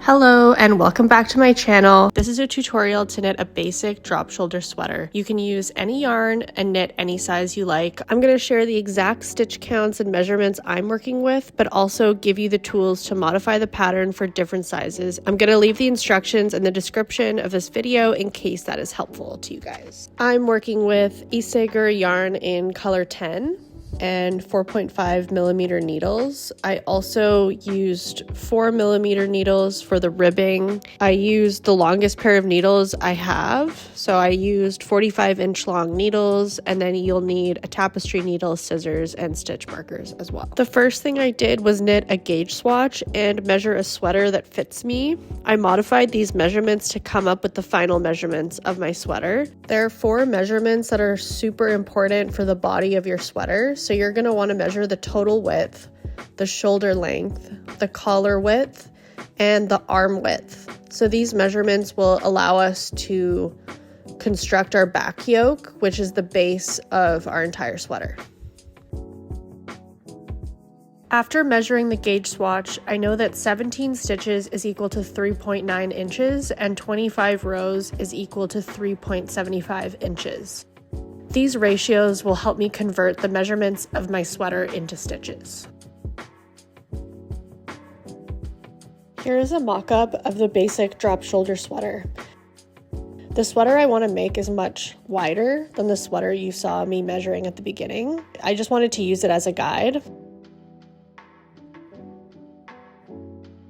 Hello and welcome back to my channel. This is a tutorial to knit a basic drop shoulder sweater. You can use any yarn and knit any size you like. I'm going to share the exact stitch counts and measurements I'm working with, but also give you the tools to modify the pattern for different sizes. I'm going to leave the instructions in the description of this video in case that is helpful to you guys. I'm working with Isager yarn in color 10 and 4.5 millimeter needles. I also used 4 millimeter needles for the ribbing. I used the longest pair of needles I have. So I used 45-inch long needles, and then you'll need a tapestry needle, scissors, and stitch markers as well. The first thing I did was knit a gauge swatch and measure a sweater that fits me. I modified these measurements to come up with the final measurements of my sweater. There are 4 measurements that are super important for the body of your sweater. So you're going to want to measure the total width, the shoulder length, the collar width, and the arm width. So these measurements will allow us to construct our back yoke, which is the base of our entire sweater. After measuring the gauge swatch, I know that 17 stitches is equal to 3.9 inches and 25 rows is equal to 3.75 inches. These ratios will help me convert the measurements of my sweater into stitches. Here is a mock-up of the basic drop shoulder sweater. The sweater I want to make is much wider than the sweater you saw me measuring at the beginning. I just wanted to use it as a guide.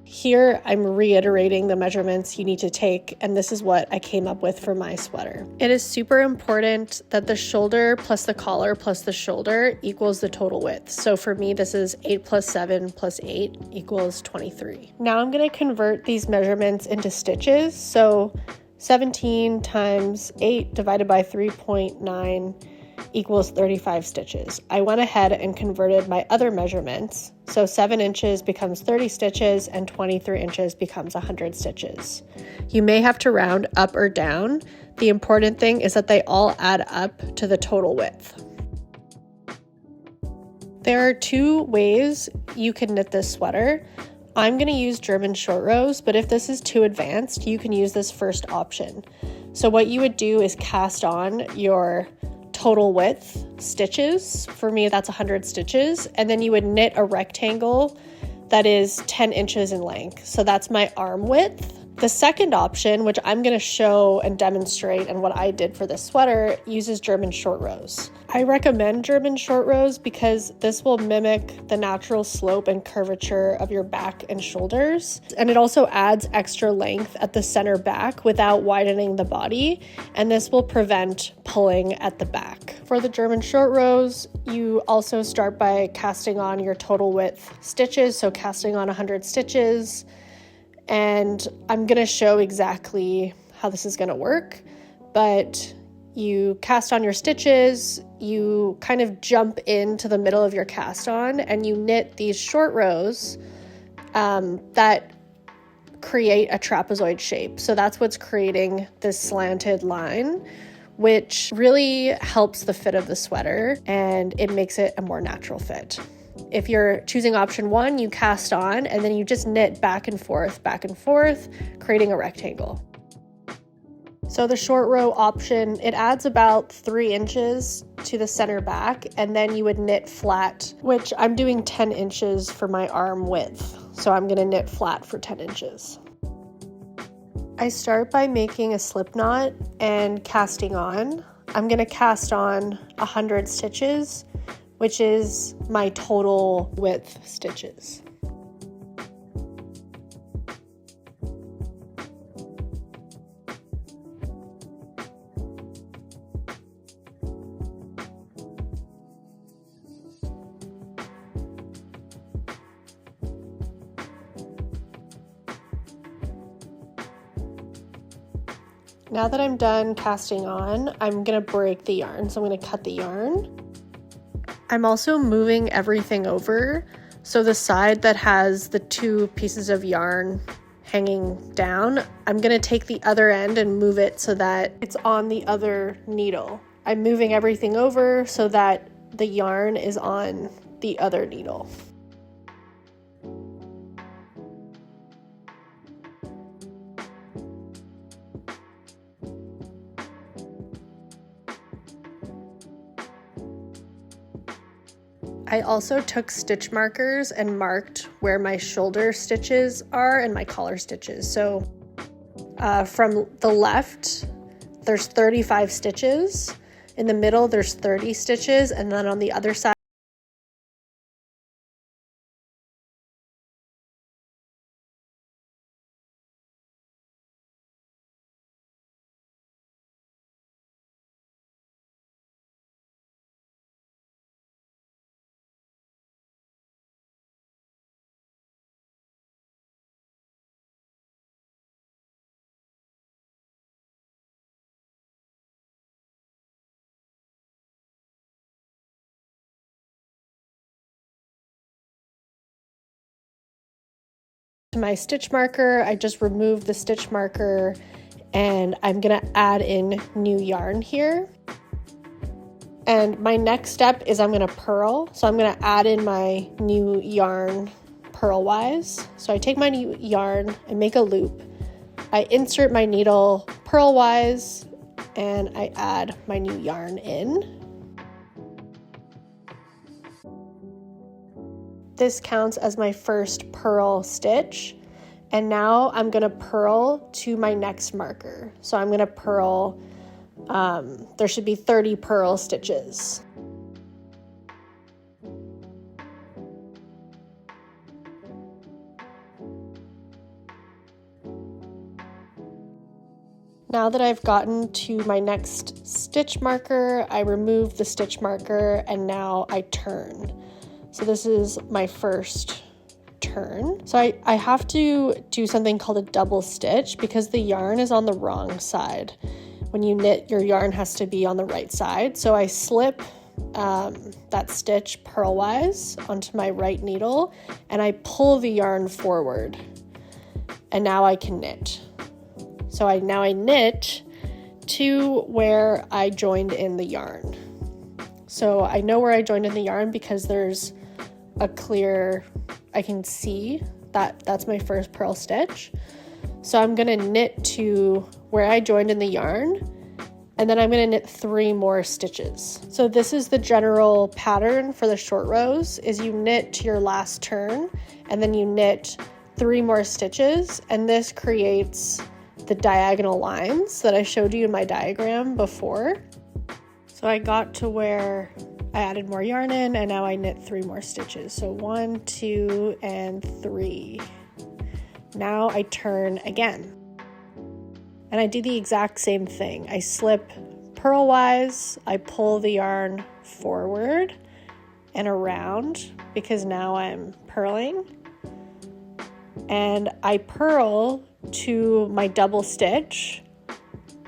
Here, I'm reiterating the measurements you need to take, and this is what I came up with for my sweater. It is super important that the shoulder plus the collar plus the shoulder equals the total width. So for me, this is 8 plus 7 plus 8 equals 23. Now I'm going to convert these measurements into stitches. So 17 times 8 divided by 3.9 equals 35 stitches. I went ahead and converted my other measurements. So 7 inches becomes 30 stitches and 23 inches becomes 100 stitches. You may have to round up or down. The important thing is that they all add up to the total width. There are 2 ways you can knit this sweater. I'm going to use German short rows, but if this is too advanced, you can use this first option. So what you would do is cast on your total width stitches. For me, that's 100 stitches. And then you would knit a rectangle that is 10 inches in length. So that's my arm width. The second option, which I'm going to show and demonstrate and what I did for this sweater, uses German short rows. I recommend German short rows because this will mimic the natural slope and curvature of your back and shoulders. And it also adds extra length at the center back without widening the body. And this will prevent pulling at the back. For the German short rows, you also start by casting on your total width stitches. So casting on 100 stitches. And I'm going to show exactly how this is going to work, but you cast on your stitches, you kind of jump into the middle of your cast on, and you knit these short rows that create a trapezoid shape. So that's what's creating this slanted line, which really helps the fit of the sweater and it makes it a more natural fit. If you're choosing option 1, you cast on and then you just knit back and forth, creating a rectangle. So the short row option, it adds about 3 inches to the center back, and then you would knit flat, which I'm doing 10 inches for my arm width. So I'm going to knit flat for 10 inches. I start by making a slip knot and casting on. I'm going to cast on 100 stitches, which is my total width stitches. Now that I'm done casting on, I'm going to break the yarn. So I'm going to cut the yarn. I'm also moving everything over. So the side that has the 2 pieces of yarn hanging down, I'm going to take the other end and move it so that it's on the other needle. I'm moving everything over so that the yarn is on the other needle. I also took stitch markers and marked where my shoulder stitches are and my collar stitches. So from the left, there's 35 stitches. In the middle, there's 30 stitches. And then on the other side, my stitch marker, I just removed the stitch marker and I'm gonna add in new yarn here. And my next step is I'm gonna purl. So I'm gonna add in my new yarn purlwise. So I take my new yarn, I make a loop, I insert my needle purlwise, and I add my new yarn in. This counts as my first purl stitch. And now I'm gonna purl to my next marker. So I'm gonna purl, there should be 30 purl stitches. Now that I've gotten to my next stitch marker, I remove the stitch marker and now I turn. So this is my first turn. So I have to do something called a double stitch because the yarn is on the wrong side. When you knit, your yarn has to be on the right side. So I slip that stitch purlwise onto my right needle and I pull the yarn forward. And now I can knit. So now I knit to where I joined in the yarn. So I know where I joined in the yarn because there's a clear, I can see that that's my first purl stitch. So I'm gonna knit to where I joined in the yarn, and then I'm gonna knit 3 more stitches. So this is the general pattern for the short rows, is you knit to your last turn, and then you knit 3 more stitches, and this creates the diagonal lines that I showed you in my diagram before. So I got to where I added more yarn in and now I knit 3 more stitches. So 1, 2, and 3. Now I turn again. And I do the exact same thing. I slip purlwise, I pull the yarn forward and around because now I'm purling. And I purl to my double stitch,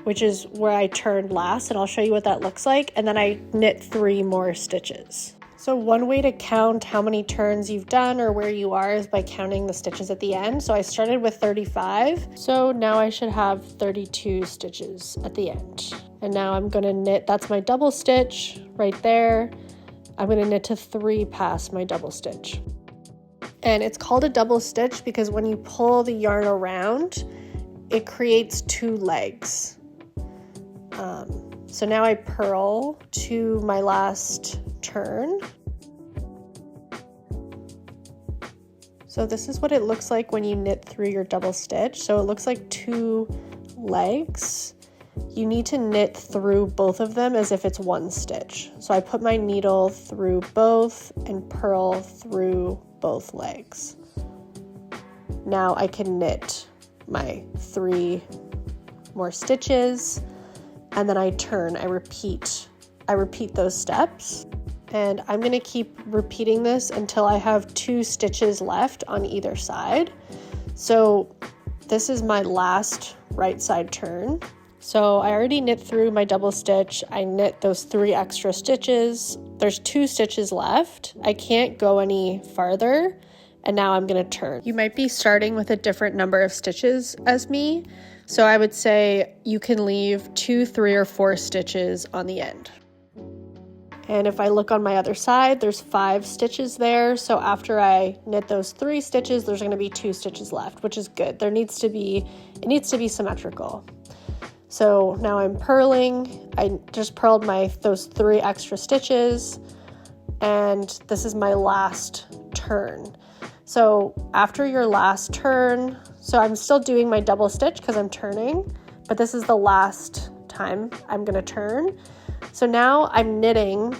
which is where I turned last, and I'll show you what that looks like, and then I knit 3 more stitches. So one way to count how many turns you've done or where you are is by counting the stitches at the end. So I started with 35, so now I should have 32 stitches at the end. And now I'm gonna knit, that's my double stitch right there. I'm gonna knit to 3 past my double stitch. And it's called a double stitch because when you pull the yarn around, it creates 2 legs. So now I purl to my last turn. So this is what it looks like when you knit through your double stitch. So it looks like 2 legs. You need to knit through both of them as if it's 1 stitch. So I put my needle through both and purl through both legs. Now I can knit my 3 more stitches, and then I turn, I repeat those steps, and I'm gonna keep repeating this until I have 2 stitches left on either side. So this is my last right side turn. So I already knit through my double stitch, I knit those 3 extra stitches, there's 2 stitches left, I can't go any farther, and now I'm gonna turn. You might be starting with a different number of stitches as me, so I would say you can leave 2, 3, or 4 stitches on the end. And if I look on my other side, there's 5 stitches there, so after I knit those 3 stitches, there's gonna be 2 stitches left, which is good. It needs to be symmetrical. So now I'm purling, I just purled those 3 extra stitches, and this is my last turn. So after your last turn, so I'm still doing my double stitch because I'm turning, but this is the last time I'm gonna turn. So now I'm knitting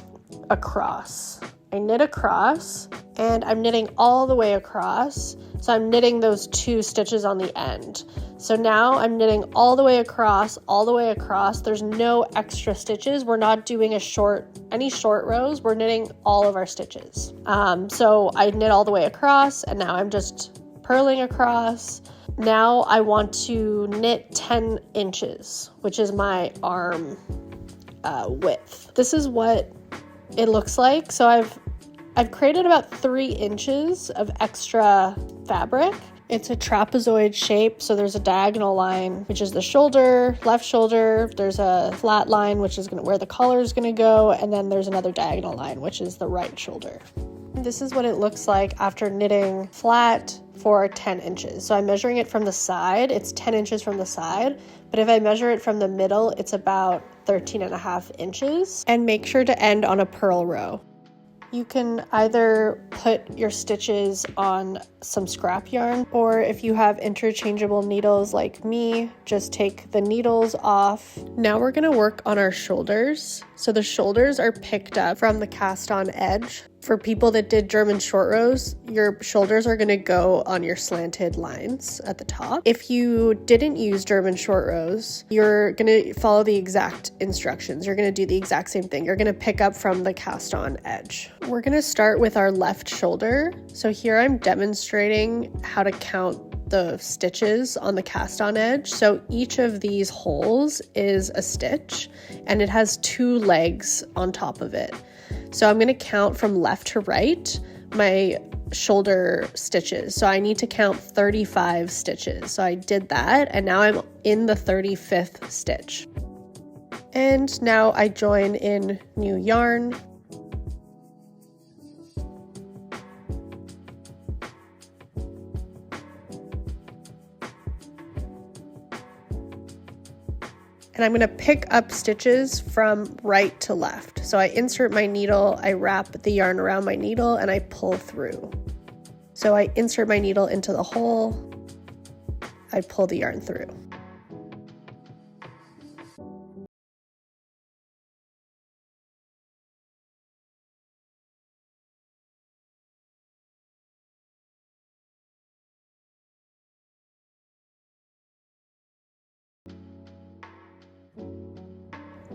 across. I knit across and I'm knitting all the way across. So I'm knitting those 2 stitches on the end. So now I'm knitting all the way across, all the way across. There's no extra stitches. We're not doing any short rows. We're knitting all of our stitches. So I knit all the way across and now I'm just purling across. Now I want to knit 10 inches, which is my arm width. This is what it looks like. So I've created about 3 inches of extra fabric. It's a trapezoid shape, so there's a diagonal line, which is the shoulder, left shoulder. There's a flat line, which is where the collar is going to go, and then there's another diagonal line, which is the right shoulder. This is what it looks like after knitting flat for 10 inches. So I'm measuring it from the side. It's 10 inches from the side, but if I measure it from the middle, it's about 13.5 inches. And make sure to end on a purl row. You can either put your stitches on some scrap yarn, or if you have interchangeable needles like me, just take the needles off. Now we're gonna work on our shoulders. So the shoulders are picked up from the cast on edge. For people that did German short rows, your shoulders are gonna go on your slanted lines at the top. If you didn't use German short rows, you're gonna follow the exact instructions. You're gonna do the exact same thing. You're gonna pick up from the cast on edge. We're gonna start with our left shoulder. So here I'm demonstrating how to count the stitches on the cast on edge. So each of these holes is a stitch and it has 2 legs on top of it. So I'm going to count from left to right my shoulder stitches. So I need to count 35 stitches. So I did that and now I'm in the 35th stitch. And now I join in new yarn. And I'm going to pick up stitches from right to left. So I insert my needle, I wrap the yarn around my needle, and I pull through. So I insert my needle into the hole, I pull the yarn through.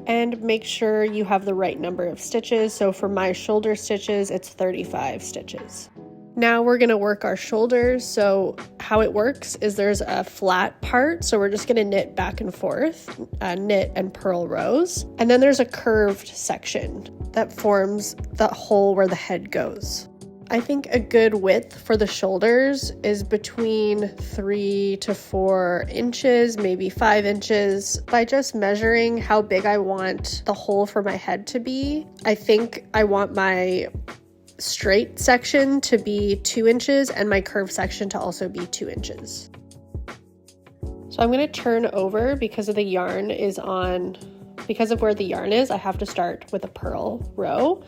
And make sure you have the right number of stitches. So for my shoulder stitches, it's 35 stitches. Now we're going to work our shoulders. So how it works is there's a flat part. So we're just going to knit back and forth, knit and purl rows. And then there's a curved section that forms the hole where the head goes. I think a good width for the shoulders is between 3 to 4 inches, maybe 5 inches. By just measuring how big I want the hole for my head to be, I think I want my straight section to be 2 inches and my curved section to also be 2 inches. So I'm going to turn over because of the yarn is on, because of where the yarn is, I have to start with a purl row.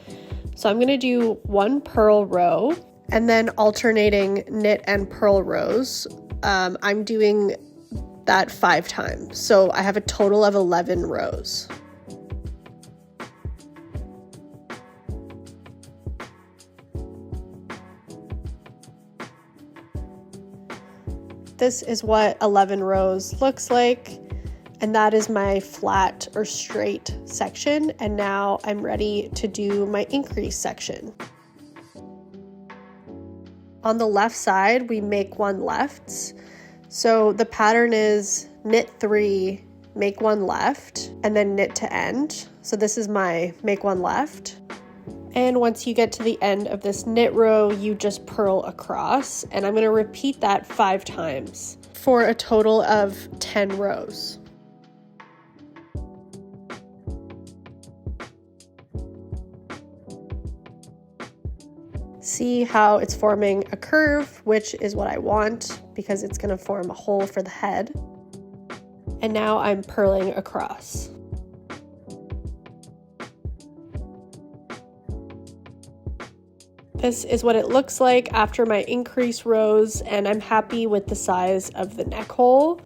So I'm going to do 1 purl row and then alternating knit and purl rows. I'm doing that 5 times. So I have a total of 11 rows. This is what 11 rows looks like. And that is my flat or straight section. And now I'm ready to do my increase section. On the left side, we make 1 left. So the pattern is knit 3, make 1 left, and then knit to end. So this is my make 1 left. And once you get to the end of this knit row, you just purl across. And I'm going to repeat that 5 times for a total of 10 rows. See how it's forming a curve, which is what I want because it's going to form a hole for the head. And now I'm purling across. This is what it looks like after my increase rows, and I'm happy with the size of the neck hole.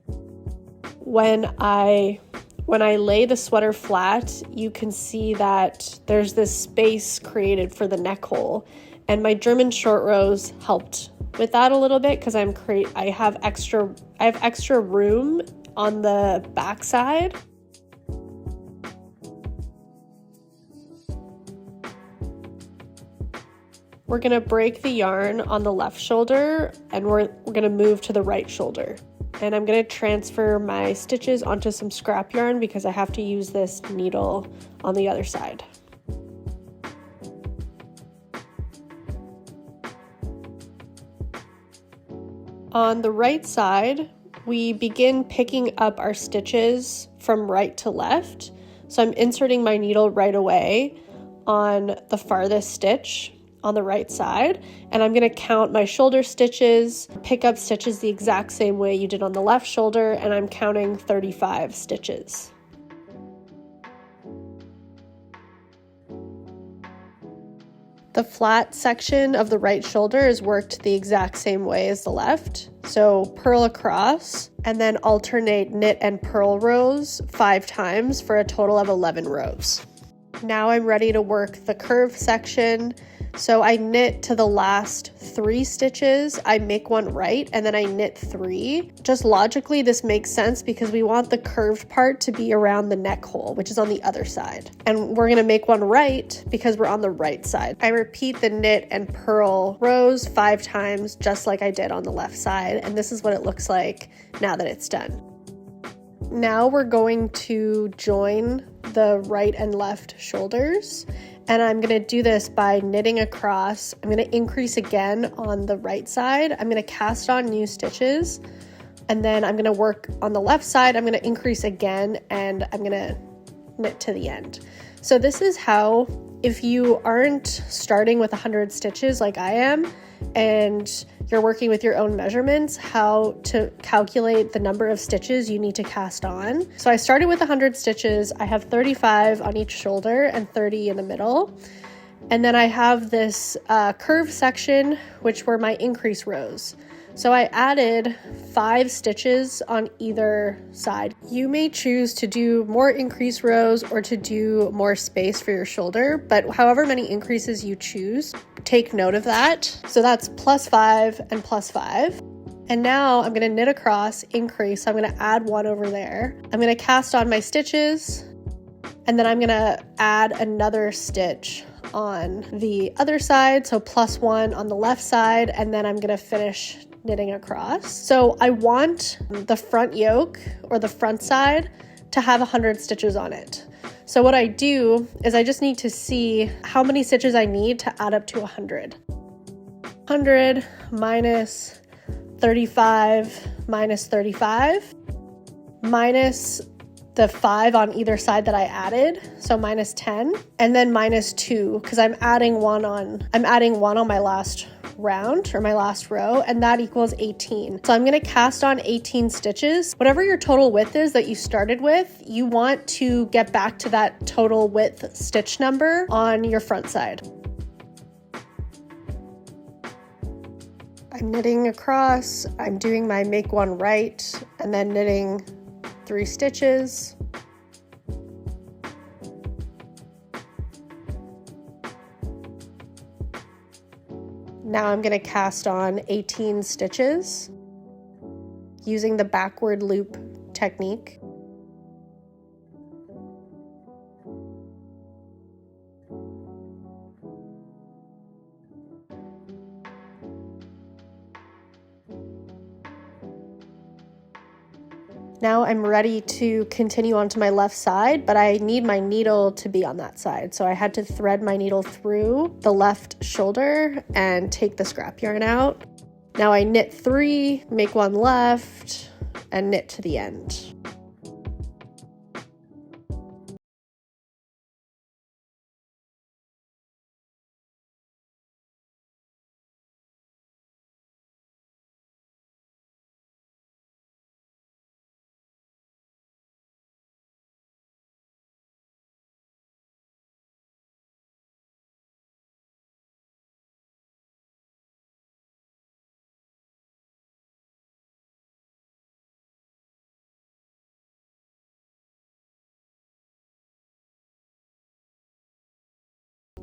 When I lay the sweater flat, you can see that there's this space created for the neck hole, and my German short rows helped with that a little bit because I have extra room on the back side. We're gonna break the yarn on the left shoulder and we're gonna move to the right shoulder. And I'm gonna transfer my stitches onto some scrap yarn because I have to use this needle on the other side. On the right side, we begin picking up our stitches from right to left. So I'm inserting my needle right away on the farthest stitch on the right side, and I'm going to count my shoulder stitches, pick up stitches the exact same way you did on the left shoulder, and I'm counting 35 stitches. The flat section of the right shoulder is worked the exact same way as the left. So purl across and then alternate knit and purl rows 5 times for a total of 11 rows. Now I'm ready to work the curve section. So I knit to the last 3 stitches, I make one right, and then I knit 3. Just logically, this makes sense because we want the curved part to be around the neck hole, which is on the other side. And we're gonna make one right because we're on the right side. I repeat the knit and purl rows 5 times, just like I did on the left side. And this is what it looks like now that it's done. Now we're going to join the right and left shoulders. And I'm going to do this by knitting across. I'm going to increase again on the right side. I'm going to cast on new stitches. And then I'm going to work on the left side. I'm going to increase again and I'm going to knit to the end. So this is how, if you aren't starting with 100 stitches like I am, and you're working with your own measurements, how to calculate the number of stitches you need to cast on. So I started with 100 stitches. I have 35 on each shoulder and 30 in the middle. And then I have this curve section, which were my increase rows. So I added 5 stitches on either side. You may choose to do more increase rows or to do more space for your shoulder, but however many increases you choose, take note of that. So that's +5 and +5. And now I'm gonna knit across, increase, so I'm gonna add 1 over there. I'm gonna cast on my stitches, and then I'm gonna add another stitch on the other side, so +1 on the left side, and then I'm gonna finish knitting across. So I want the front yoke or the front side to have 100 stitches on it. So what I do is I just need to see how many stitches I need to add up to 100. 100 minus 35 minus 35 minus the 5 on either side that I added, so minus 10, and then minus 2 because I'm adding one on my last round or my last row, and that equals 18. So I'm going to cast on 18 stitches. Whatever your total width is that you started with, you want to get back to that total width stitch number on your front side. I'm knitting across, I'm doing my make one right, and then knitting 3 stitches. Now I'm going to cast on 18 stitches using the backward loop technique. Now I'm ready to continue onto my left side, but I need my needle to be on that side. So I had to thread my needle through the left shoulder and take the scrap yarn out. Now I knit 3, make 1 left, and knit to the end.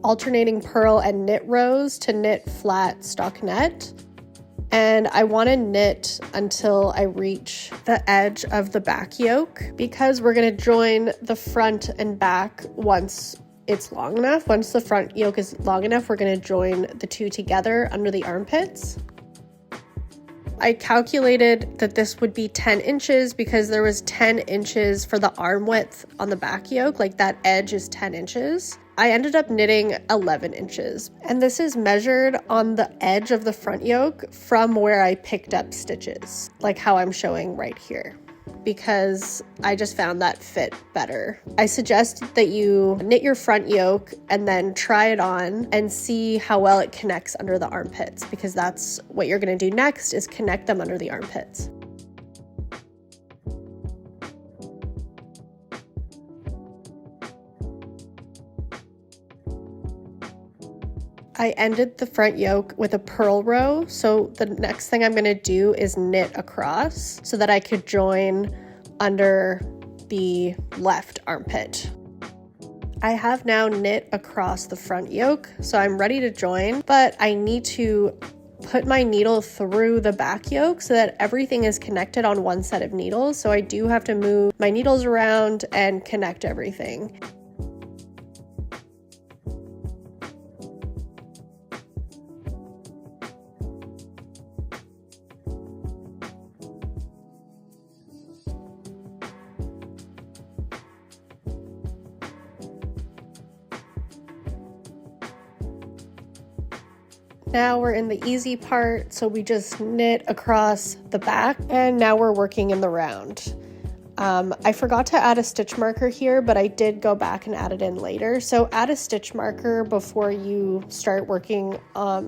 alternating purl and knit rows to knit flat stockinette. And I want to knit until I reach the edge of the back yoke, because we're going to join the front and back once it's long enough. Once the front yoke is long enough, we're going to join the two together under the armpits. I calculated that this would be 10 inches because there was 10 inches for the arm width on the back yoke, like that edge is 10 inches. I ended up knitting 11 inches, and this is measured on the edge of the front yoke from where I picked up stitches, like how I'm showing right here, because I just found that fit better. I suggest that you knit your front yoke and then try it on and see how well it connects under the armpits, because that's what you're going to do next, is connect them under the armpits. I ended the front yoke with a purl row, so the next thing I'm going to do is knit across so that I could join under the left armpit. I have now knit across the front yoke, so I'm ready to join, but I need to put my needle through the back yoke so that everything is connected on one set of needles, so I do have to move my needles around and connect everything. Now we're in the easy part, so we just knit across the back, and now we're working in the round. I forgot to add a stitch marker here, but I did go back and add it in later. So add a stitch marker before you start working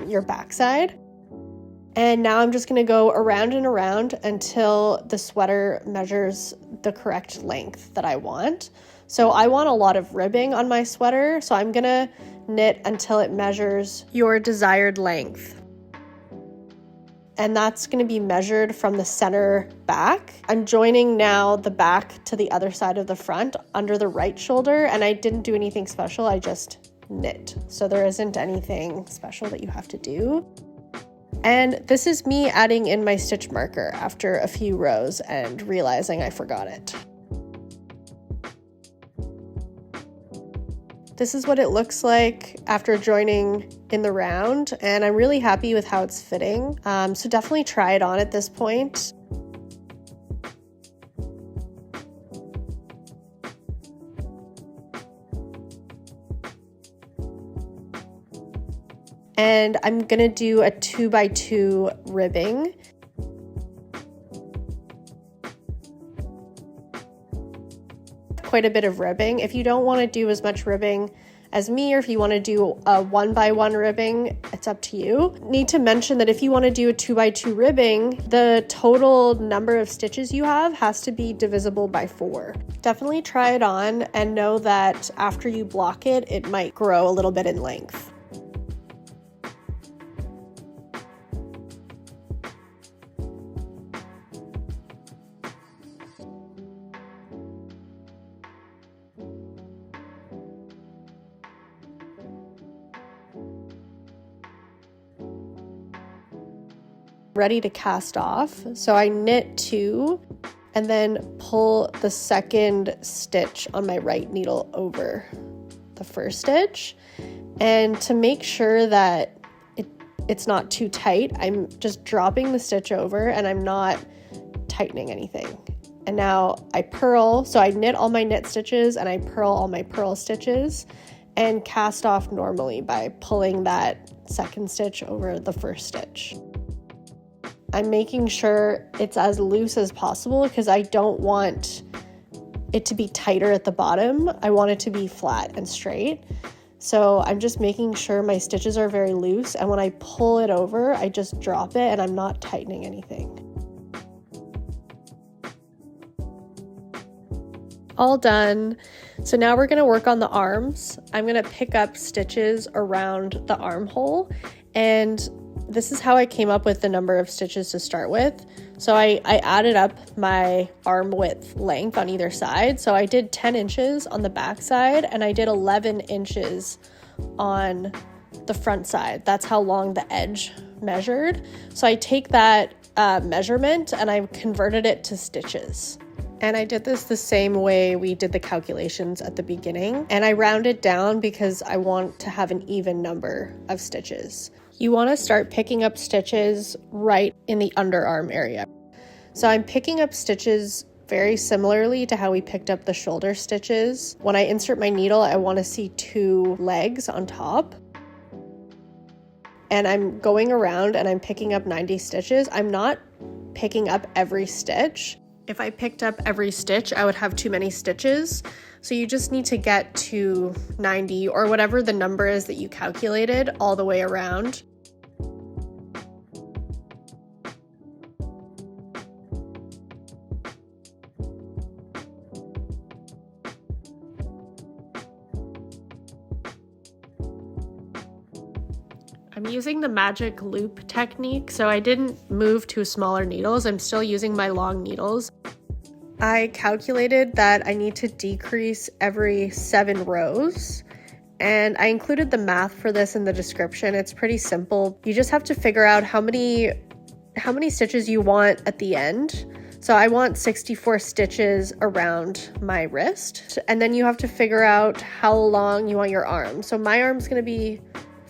your backside. And now I'm just going to go around and around until the sweater measures the correct length that I want. So I want a lot of ribbing on my sweater, so I'm going to knit until it measures your desired length. And that's going to be measured from the center back. I'm joining now the back to the other side of the front under the right shoulder, and I didn't do anything special, I just knit. So there isn't anything special that you have to do. And this is me adding in my stitch marker after a few rows and realizing I forgot it. This is what it looks like after joining in the round, and I'm really happy with how it's fitting. So definitely try it on at this point. And I'm gonna do a 2x2 ribbing. Quite a bit of ribbing. If you don't want to do as much ribbing as me, or if you want to do a 1x1 ribbing, it's up to you. Need to mention that if you want to do a 2x2 ribbing, the total number of stitches you have has to be divisible by 4. Definitely try it on and know that after you block it, it might grow a little bit in length. Ready to cast off. So I knit 2 and then pull the second stitch on my right needle over the first stitch. And to make sure that it's not too tight, I'm just dropping the stitch over and I'm not tightening anything. And now I purl, so I knit all my knit stitches and I purl all my purl stitches and cast off normally by pulling that second stitch over the first stitch. I'm making sure it's as loose as possible because I don't want it to be tighter at the bottom. I want it to be flat and straight. So I'm just making sure my stitches are very loose, and when I pull it over, I just drop it and I'm not tightening anything. All done. So now we're going to work on the arms. I'm going to pick up stitches around the armhole, and this is how I came up with the number of stitches to start with. So I added up my arm width length on either side. So I did 10 inches on the back side and I did 11 inches on the front side. That's how long the edge measured. So I take that measurement and I converted it to stitches. And I did this the same way we did the calculations at the beginning. And I rounded down because I want to have an even number of stitches. You want to start picking up stitches right in the underarm area. So I'm picking up stitches very similarly to how we picked up the shoulder stitches. When I insert my needle, I want to see 2 legs on top. And I'm going around and I'm picking up 90 stitches. I'm not picking up every stitch. If I picked up every stitch, I would have too many stitches. So you just need to get to 90 or whatever the number is that you calculated all the way around. I'm using the magic loop technique, so I didn't move to smaller needles. I'm still using my long needles. I calculated that I need to decrease every 7 rows, and I included the math for this in the description. It's pretty simple. You just have to figure out how many stitches you want at the end. So I want 64 stitches around my wrist, and then you have to figure out how long you want your arm. So my arm's gonna be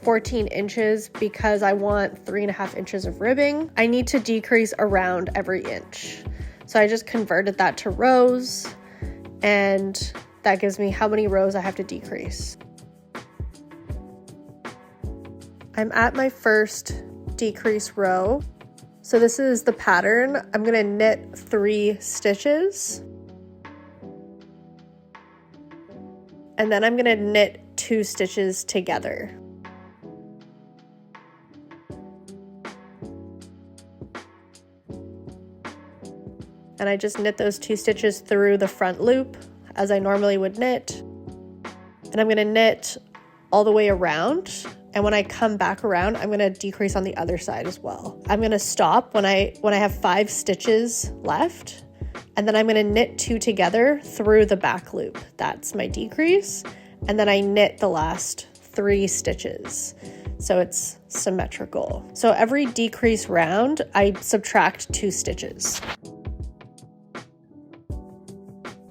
14 inches because I want 3.5 inches of ribbing. I need to decrease around every inch. So I just converted that to rows, and that gives me how many rows I have to decrease. I'm at my first decrease row. So this is the pattern. I'm gonna knit 3 stitches. And then I'm gonna knit 2 stitches together. And I just knit those 2 stitches through the front loop as I normally would knit. And I'm gonna knit all the way around. And when I come back around, I'm gonna decrease on the other side as well. I'm gonna stop when I have 5 stitches left, and then I'm gonna knit 2 together through the back loop. That's my decrease. And then I knit the last 3 stitches. So it's symmetrical. So every decrease round, I subtract 2 stitches.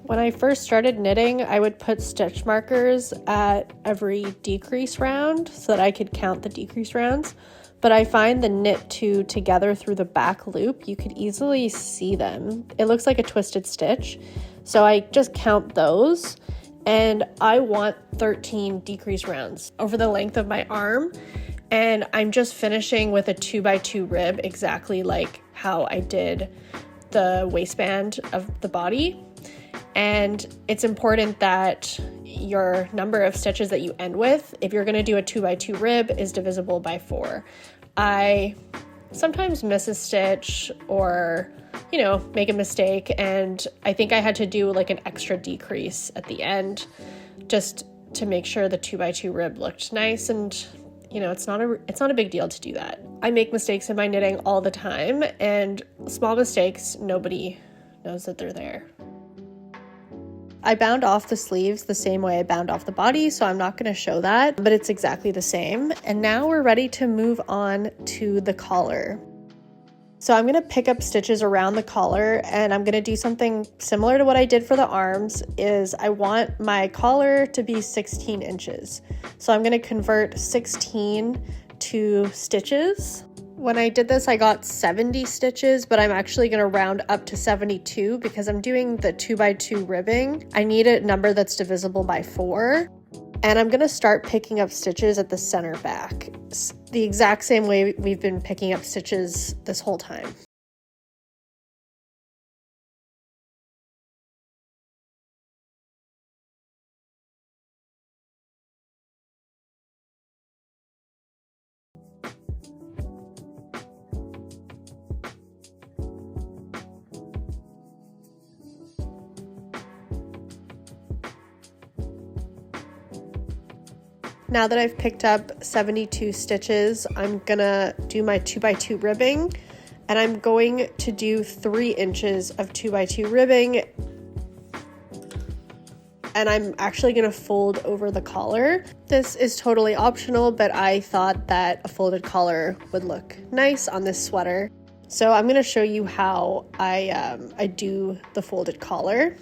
When I first started knitting, I would put stitch markers at every decrease round so that I could count the decrease rounds. But I find the knit 2 together through the back loop, you could easily see them. It looks like a twisted stitch. So I just count those, and I want 13 decrease rounds over the length of my arm. And I'm just finishing with a 2x2 rib, exactly like how I did the waistband of the body. And it's important that your number of stitches that you end with, if you're gonna do a 2x2 rib, is divisible by 4. I sometimes miss a stitch or, make a mistake, and I think I had to do like an extra decrease at the end just to make sure the 2x2 rib looked nice. And it's not a big deal to do that. I make mistakes in my knitting all the time, and small mistakes, nobody knows that they're there. I bound off the sleeves the same way I bound off the body, so I'm not going to show that, but it's exactly the same. And now we're ready to move on to the collar. So I'm going to pick up stitches around the collar, and I'm going to do something similar to what I did for the arms. Is I want my collar to be 16 inches. So I'm going to convert 16 to stitches. When I did this, I got 70 stitches, but I'm actually going to round up to 72 because I'm doing the 2x2 ribbing. I need a number that's divisible by 4. And I'm going to start picking up stitches at the center back, the exact same way we've been picking up stitches this whole time. Now that I've picked up 72 stitches, I'm gonna do my 2x2 ribbing, and I'm going to do 3 inches of 2x2 ribbing and I'm actually gonna fold over the collar. This is totally optional, but I thought that a folded collar would look nice on this sweater. So I'm gonna show you how I do the folded collar.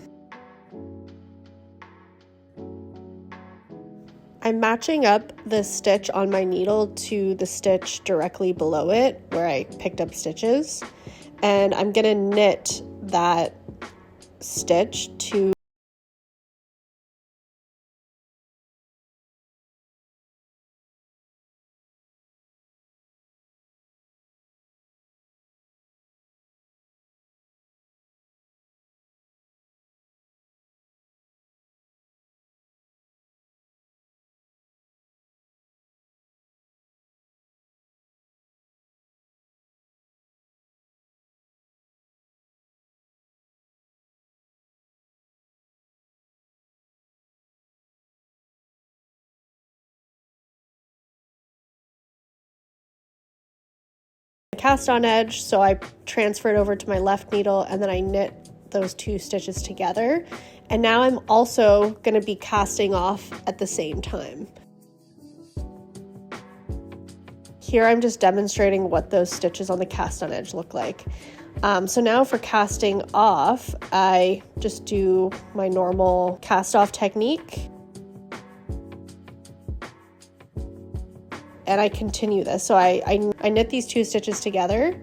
I'm matching up the stitch on my needle to the stitch directly below it where I picked up stitches, and I'm gonna knit that stitch to cast on edge, so I transfer it over to my left needle and then I knit those 2 stitches together. And now I'm also going to be casting off at the same time. Here I'm just demonstrating what those stitches on the cast on edge look like. So now for casting off, I just do my normal cast off technique. And I continue this. So I knit these 2 stitches together.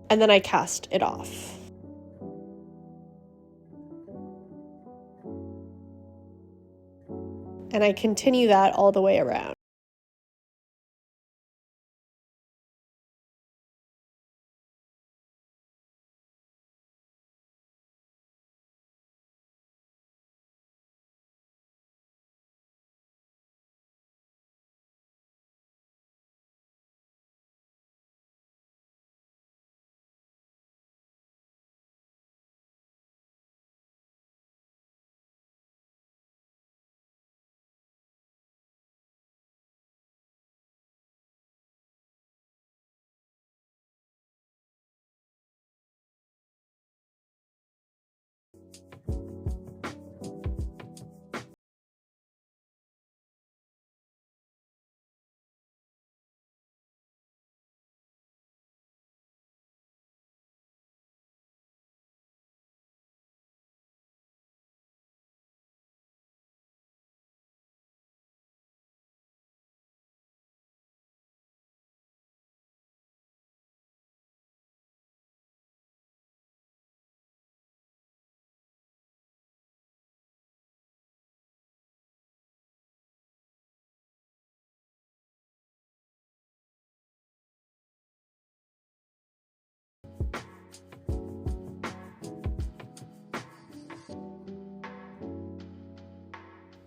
And then I cast it off. And I continue that all the way around.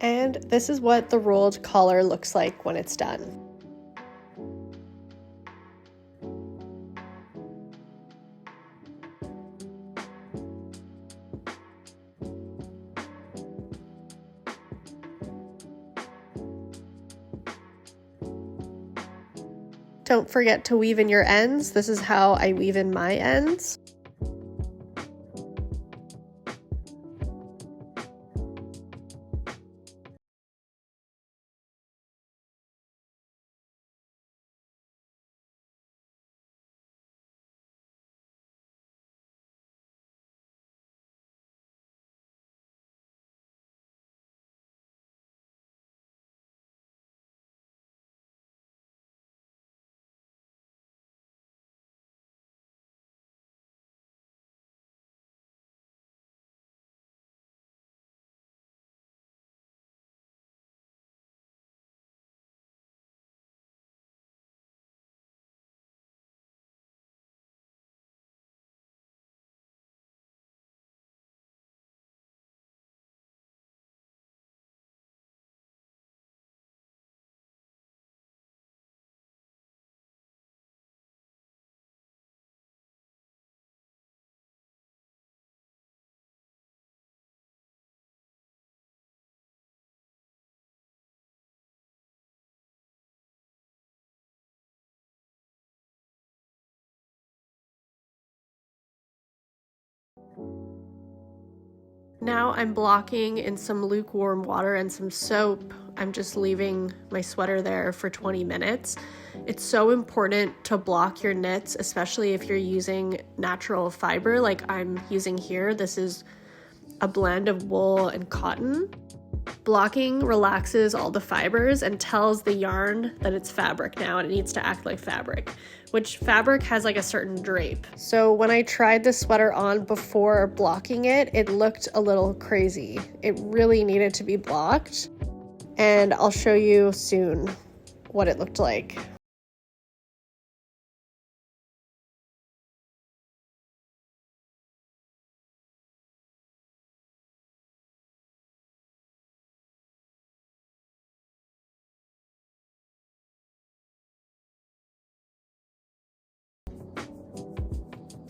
And this is what the rolled collar looks like when it's done. Don't forget to weave in your ends. This is how I weave in my ends. Now I'm blocking in some lukewarm water and some soap. I'm just leaving my sweater there for 20 minutes. It's so important to block your knits, especially if you're using natural fiber like I'm using here. This is a blend of wool and cotton. Blocking relaxes all the fibers and tells the yarn that it's fabric now and it needs to act like fabric, which fabric has like a certain drape. So when I tried the sweater on before blocking it, it looked a little crazy. It really needed to be blocked, and I'll show you soon what it looked like.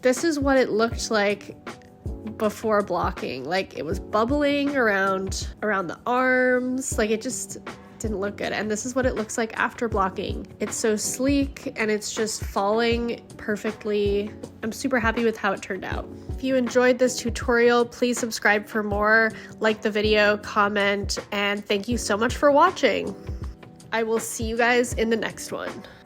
This is what it looked like before blocking. Like, it was bubbling around the arms. Like, it just didn't look good. And this is what it looks like after blocking. It's so sleek and it's just falling perfectly. I'm super happy with how it turned out. If you enjoyed this tutorial, please subscribe for more, like the video, comment, and thank you so much for watching. I will see you guys in the next one.